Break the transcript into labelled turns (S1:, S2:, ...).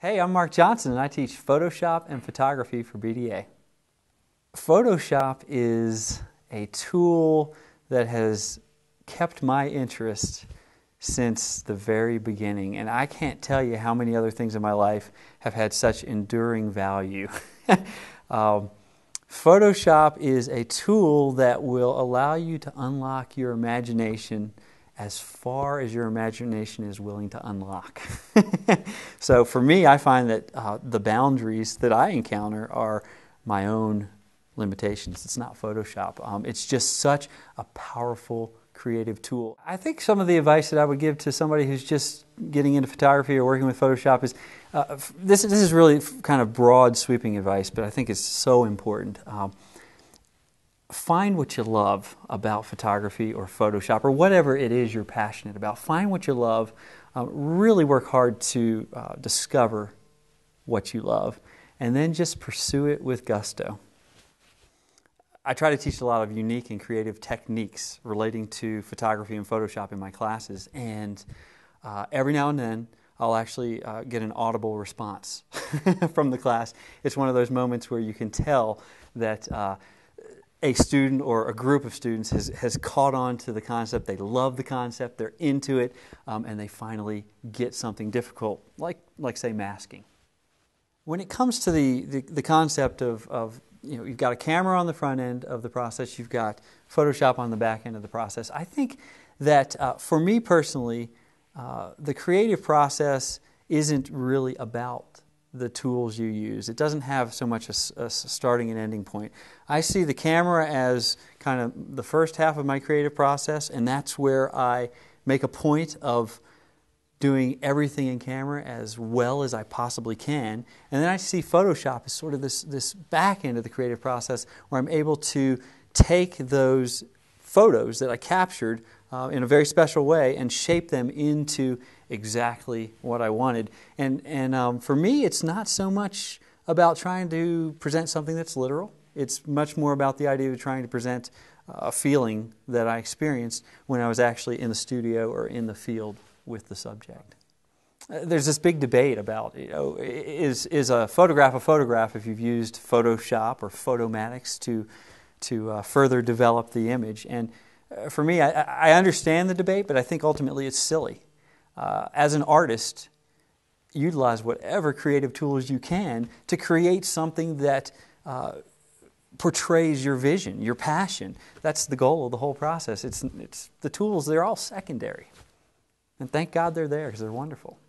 S1: Hey, I'm Mark Johnson and I teach Photoshop and photography for BDA. Photoshop is a tool that has kept my interest since the very beginning, and I can't tell you how many other things in my life have had such enduring value. Photoshop is a tool that will allow you to unlock your imagination as far as your imagination is willing to unlock. So for me, I find that the boundaries that I encounter are my own limitations. It's not Photoshop. It's just such a powerful creative tool. I think some of the advice that I would give to somebody who's just getting into photography or working with Photoshop is, this is really kind of broad sweeping advice, but I think it's so important. Find what you love about photography or Photoshop or whatever it is you're passionate about. Find what you love. Really work hard to discover what you love, and then just pursue it with gusto. I try to teach a lot of unique and creative techniques relating to photography and Photoshop in my classes, and every now and then I'll actually get an audible response from the class. It's one of those moments where you can tell that a student or a group of students has caught on to the concept. They love the concept, they're into it, and they finally get something difficult, like say masking. When it comes to the concept of you've got a camera on the front end of the process, you've got Photoshop on the back end of the process. I think that for me personally, the creative process isn't really about the tools you use. It doesn't have so much a starting and ending point. I see the camera as kind of the first half of my creative process, and that's where I make a point of doing everything in camera as well as I possibly can. And then I see Photoshop as sort of this back end of the creative process where I'm able to take those photos that I captured in a very special way and shape them into exactly what I wanted. And for me, it's not so much about trying to present something that's literal. It's much more about the idea of trying to present a feeling that I experienced when I was actually in the studio or in the field with the subject. There's this big debate about, is a photograph if you've used Photoshop or Photomatics to further develop the image. And for me, I understand the debate, but I think ultimately it's silly. As an artist, utilize whatever creative tools you can to create something that portrays your vision, your passion. That's the goal of the whole process. It's the tools, they're all secondary. And thank God they're there because they're wonderful.